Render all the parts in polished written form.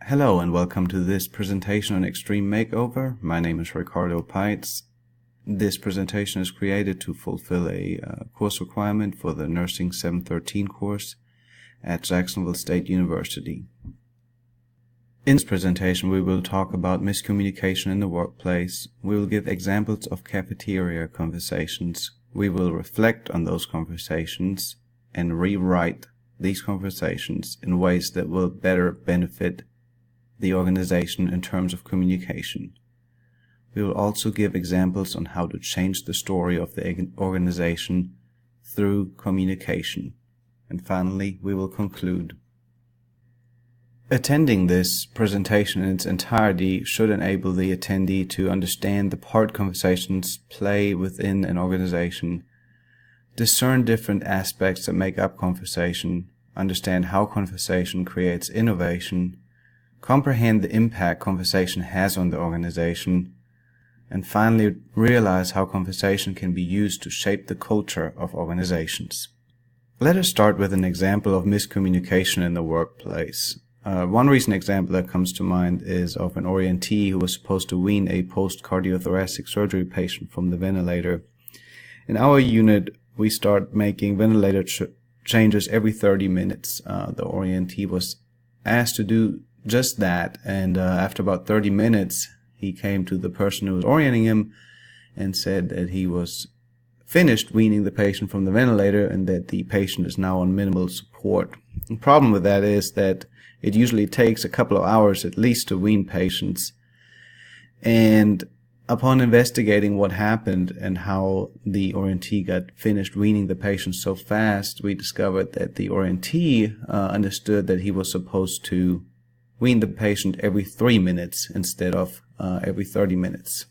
Hello and welcome to this presentation on X-Treme Makeover. My name is Ricardo Peitz. This presentation is created to fulfill a course requirement for the Nursing 713 course at Jacksonville State University. In this presentation we will talk about miscommunication in the workplace. We will give examples of cafeteria conversations. We will reflect on those conversations and rewrite these conversations in ways that will better benefit the organization in terms of communication. We will also give examples on how to change the story of the organization through communication. And finally, we will conclude. Attending this presentation in its entirety should enable the attendee to understand the part conversations play within an organization, discern different aspects that make up conversation, understand how conversation creates innovation, comprehend the impact conversation has on the organization, and finally realize how conversation can be used to shape the culture of organizations. Let us start with an example of miscommunication in the workplace. One recent example that comes to mind is of an orientee who was supposed to wean a post-cardiothoracic surgery patient from the ventilator. In our unit, we start making ventilator changes every 30 minutes. The orientee was asked to do just that, and after about 30 minutes he came to the person who was orienting him and said that he was finished weaning the patient from the ventilator and that the patient is now on minimal support. The problem with that is that it usually takes a couple of hours at least to wean patients, and upon investigating what happened and how the orientee got finished weaning the patient so fast, we discovered that the orientee understood that he was supposed to wean the patient every 3 minutes instead of every 30 minutes.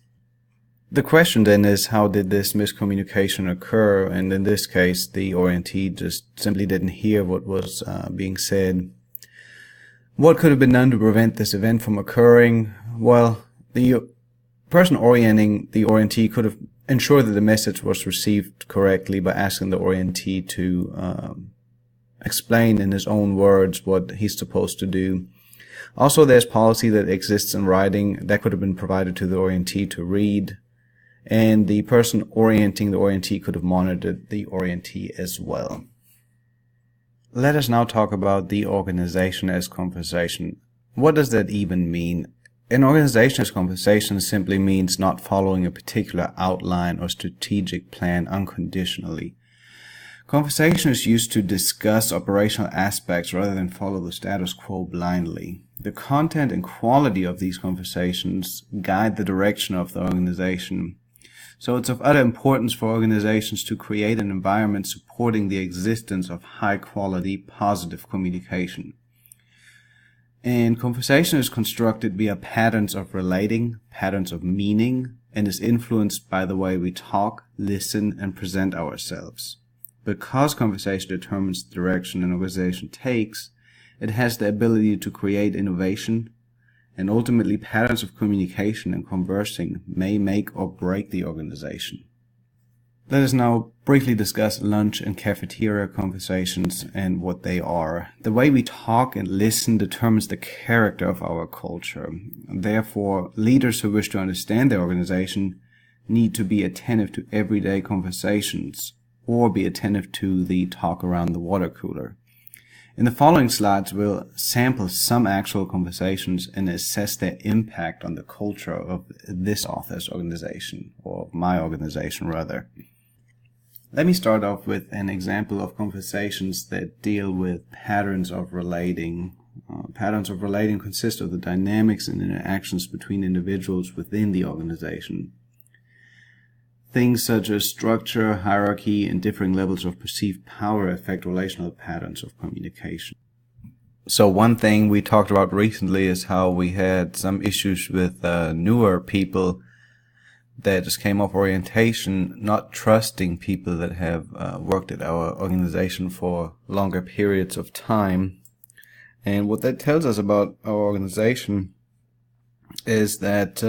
The question then is, how did this miscommunication occur? And in this case, the orientee just simply didn't hear what was being said. What could have been done to prevent this event from occurring? Well, the person orienting the orientee could have ensured that the message was received correctly by asking the orientee to explain in his own words what he's supposed to do. Also, there's policy that exists in writing that could have been provided to the orientee to read, and the person orienting the orientee could have monitored the orientee as well. Let us now talk about the organization as conversation. What does that even mean? An organization as conversation simply means not following a particular outline or strategic plan unconditionally. Conversation is used to discuss operational aspects rather than follow the status quo blindly. The content and quality of these conversations guide the direction of the organization. So it's of utter importance for organizations to create an environment supporting the existence of high-quality, positive communication. And conversation is constructed via patterns of relating, patterns of meaning, and is influenced by the way we talk, listen, and present ourselves. Because conversation determines the direction an organization takes, it has the ability to create innovation, and ultimately patterns of communication and conversing may make or break the organization. Let us now briefly discuss lunch and cafeteria conversations and what they are. The way we talk and listen determines the character of our culture. Therefore, leaders who wish to understand their organization need to be attentive to everyday conversations, or be attentive to the talk around the water cooler. In the following slides, we'll sample some actual conversations and assess their impact on the culture of this author's organization, or my organization rather. Let me start off with an example of conversations that deal with patterns of relating. Patterns of relating consist of the dynamics and interactions between individuals within the organization. Things such as structure, hierarchy, and differing levels of perceived power affect relational patterns of communication. So one thing we talked about recently is how we had some issues with newer people that just came off orientation, not trusting people that have worked at our organization for longer periods of time. And what that tells us about our organization is that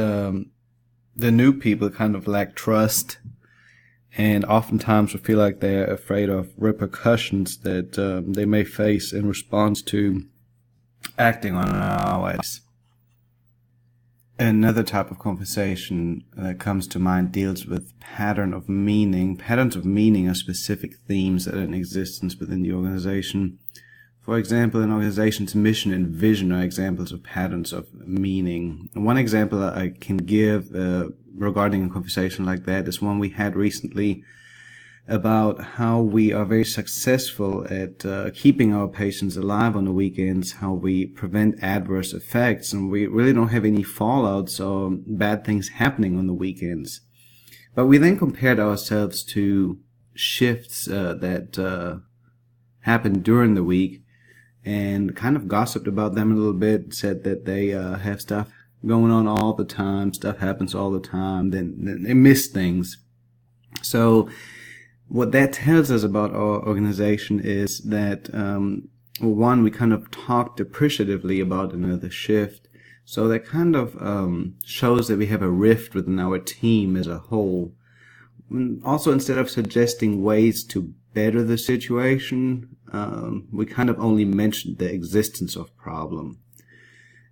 the new people kind of lack trust, and oftentimes we feel like they're afraid of repercussions that they may face in response to acting on our advice. Another type of conversation that comes to mind deals with patterns of meaning. Patterns of meaning are specific themes that are in existence within the organization. For example, an organization's mission and vision are examples of patterns of meaning. One example I can give regarding a conversation like that is one we had recently about how we are very successful at keeping our patients alive on the weekends, how we prevent adverse effects, and we really don't have any fallouts or bad things happening on the weekends. But we then compared ourselves to shifts that happen during the week and kind of gossiped about them a little bit, said that they have stuff going on all the time, stuff happens all the time, then they miss things. So what that tells us about our organization is that, one, we kind of talked appreciatively about another shift. So that kind of shows that we have a rift within our team as a whole. Also, instead of suggesting ways to better the situation, we kind of only mentioned the existence of problem.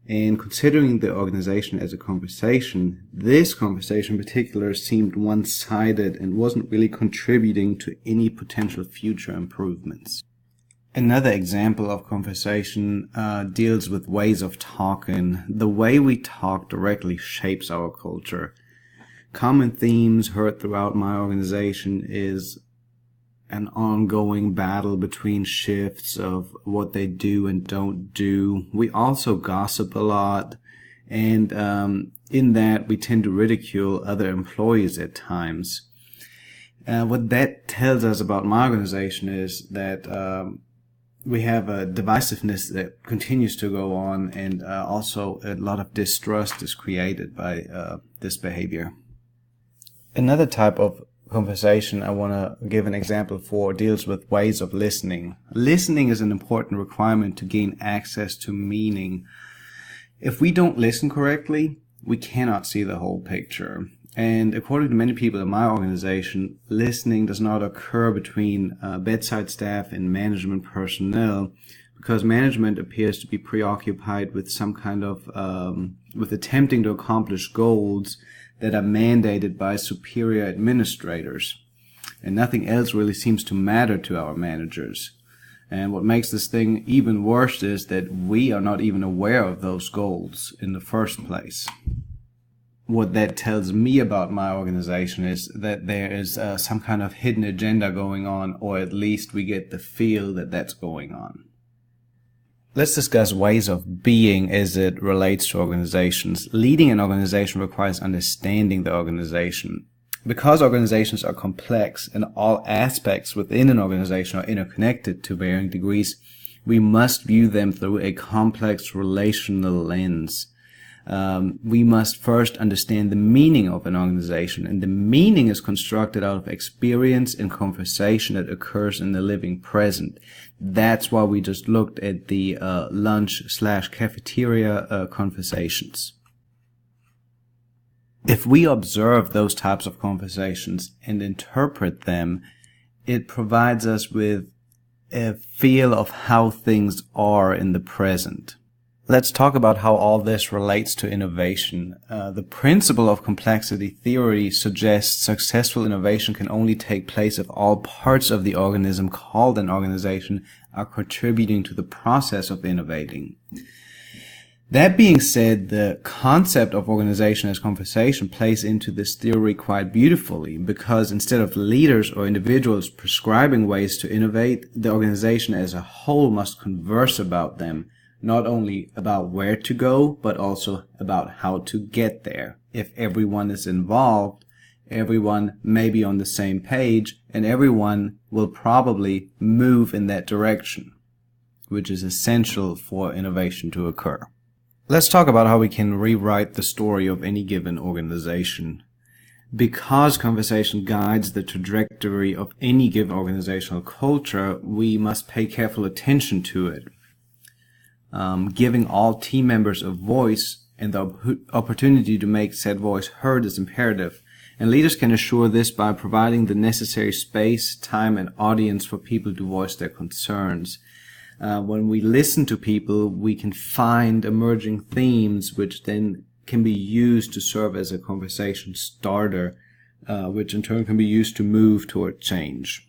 And considering the organization as a conversation, this conversation in particular seemed one-sided and wasn't really contributing to any potential future improvements. Another example of conversation deals with ways of talking. The way we talk directly shapes our culture. Common themes heard throughout my organization is an ongoing battle between shifts of what they do and don't do. We also gossip a lot, and in that we tend to ridicule other employees at times. What that tells us about my organization is that we have a divisiveness that continues to go on, and also a lot of distrust is created by this behavior. Another type of conversation I want to give an example for deals with ways of listening. Listening is an important requirement to gain access to meaning. If we don't listen correctly, we cannot see the whole picture. And according to many people in my organization, listening does not occur between bedside staff and management personnel, because management appears to be preoccupied with some kind of with attempting to accomplish goals that are mandated by superior administrators. And nothing else really seems to matter to our managers. And what makes this thing even worse is that we are not even aware of those goals in the first place. What that tells me about my organization is that there is some kind of hidden agenda going on, or at least we get the feel that that's going on. Let's discuss ways of being as it relates to organizations. Leading an organization requires understanding the organization. Because organizations are complex and all aspects within an organization are interconnected to varying degrees, we must view them through a complex relational lens. We must first understand the meaning of an organization, and the meaning is constructed out of experience and conversation that occurs in the living present. That's why we just looked at the lunch/cafeteria conversations. If we observe those types of conversations and interpret them, it provides us with a feel of how things are in the present. Let's talk about how all this relates to innovation. The principle of complexity theory suggests successful innovation can only take place if all parts of the organism called an organization are contributing to the process of innovating. That being said, the concept of organization as conversation plays into this theory quite beautifully, because instead of leaders or individuals prescribing ways to innovate, the organization as a whole must converse about them. Not only about where to go, but also about how to get there. If everyone is involved, everyone may be on the same page, and everyone will probably move in that direction, which is essential for innovation to occur. Let's talk about how we can rewrite the story of any given organization. Because conversation guides the trajectory of any given organizational culture, we must pay careful attention to it. Giving all team members a voice and the opportunity to make said voice heard is imperative, and leaders can assure this by providing the necessary space, time, and audience for people to voice their concerns. When we listen to people, we can find emerging themes which then can be used to serve as a conversation starter, which in turn can be used to move toward change.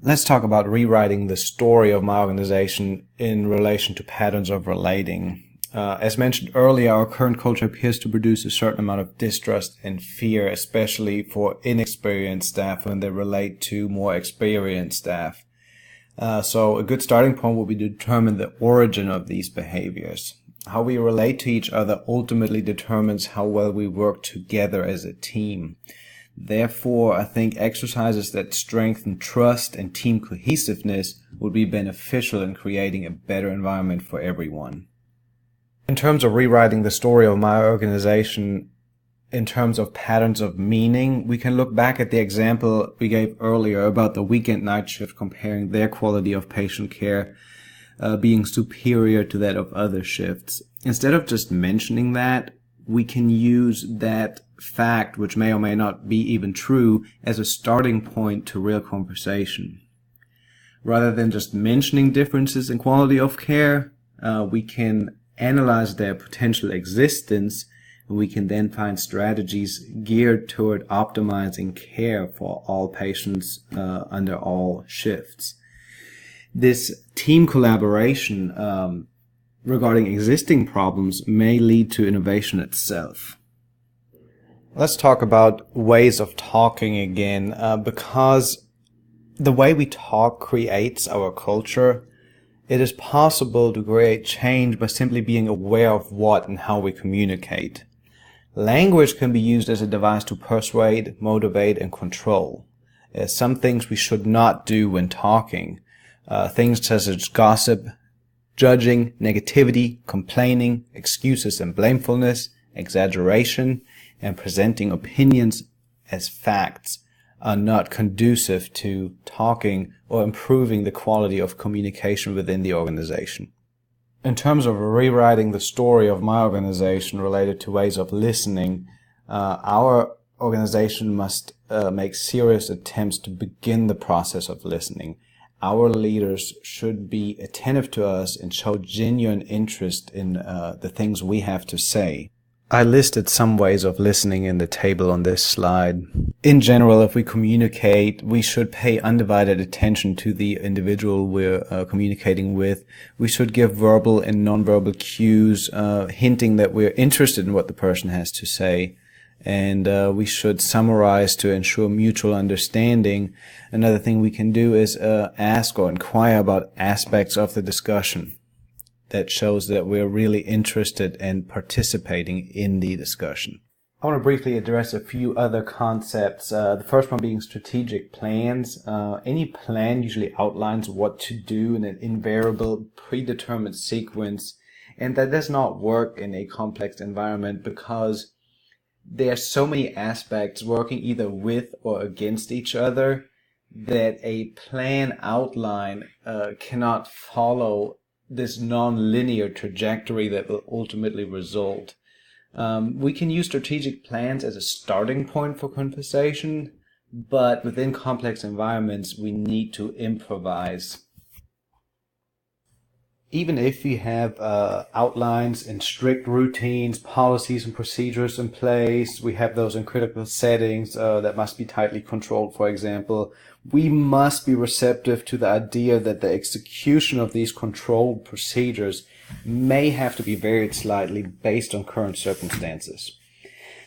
Let's talk about rewriting the story of my organization in relation to patterns of relating. As mentioned earlier, our current culture appears to produce a certain amount of distrust and fear, especially for inexperienced staff when they relate to more experienced staff. So a good starting point will be to determine the origin of these behaviors. How we relate to each other ultimately determines how well we work together as a team. Therefore, I think exercises that strengthen trust and team cohesiveness would be beneficial in creating a better environment for everyone. In terms of rewriting the story of my organization, in terms of patterns of meaning, we can look back at the example we gave earlier about the weekend night shift comparing their quality of patient care being superior to that of other shifts. Instead of just mentioning that, we can use that fact, which may or may not be even true, as a starting point to real conversation. Rather than just mentioning differences in quality of care, we can analyze their potential existence, and we can then find strategies geared toward optimizing care for all patients under all shifts. This team collaboration regarding existing problems may lead to innovation itself. Let's talk about ways of talking again, because the way we talk creates our culture. It is possible to create change by simply being aware of what and how we communicate. Language can be used as a device to persuade, motivate, and control. Some things we should not do when talking. Things such as gossip, judging, negativity, complaining, excuses and blamefulness, exaggeration, and presenting opinions as facts are not conducive to talking or improving the quality of communication within the organization. In terms of rewriting the story of my organization related to ways of listening, our organization must make serious attempts to begin the process of listening. Our leaders should be attentive to us and show genuine interest in the things we have to say. I listed some ways of listening in the table on this slide. In general, if we communicate, we should pay undivided attention to the individual we're communicating with. We should give verbal and nonverbal cues, hinting that we're interested in what the person has to say. And we should summarize to ensure mutual understanding. Another thing we can do is ask or inquire about aspects of the discussion. That shows that we're really interested and participating in the discussion. I want to briefly address a few other concepts. The first one being strategic plans. Any plan usually outlines what to do in an invariable, predetermined sequence, and that does not work in a complex environment because there are so many aspects working either with or against each other that a plan outline cannot follow this non-linear trajectory that will ultimately result. We can use strategic plans as a starting point for conversation, but within complex environments, we need to improvise. Even if we have outlines and strict routines, policies and procedures in place, we have those in critical settings that must be tightly controlled, for example, we must be receptive to the idea that the execution of these controlled procedures may have to be varied slightly based on current circumstances.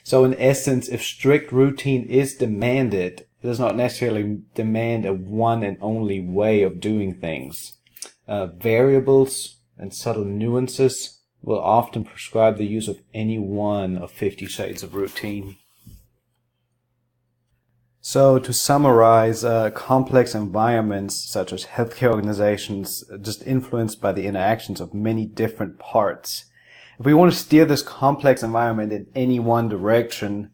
So in essence, if strict routine is demanded, it does not necessarily demand a one and only way of doing things. Variables and subtle nuances will often prescribe the use of any one of 50 shades of routine. So to summarize, complex environments such as healthcare organizations are just influenced by the interactions of many different parts. If we want to steer this complex environment in any one direction,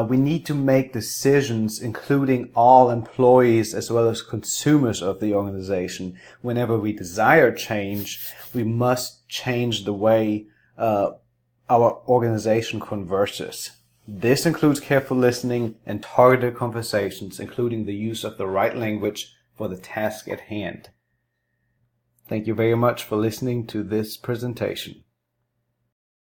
we need to make decisions including all employees as well as consumers of the organization. Whenever we desire change, we must change the way our organization converses. This includes careful listening and targeted conversations, including the use of the right language for the task at hand. Thank you very much for listening to this presentation.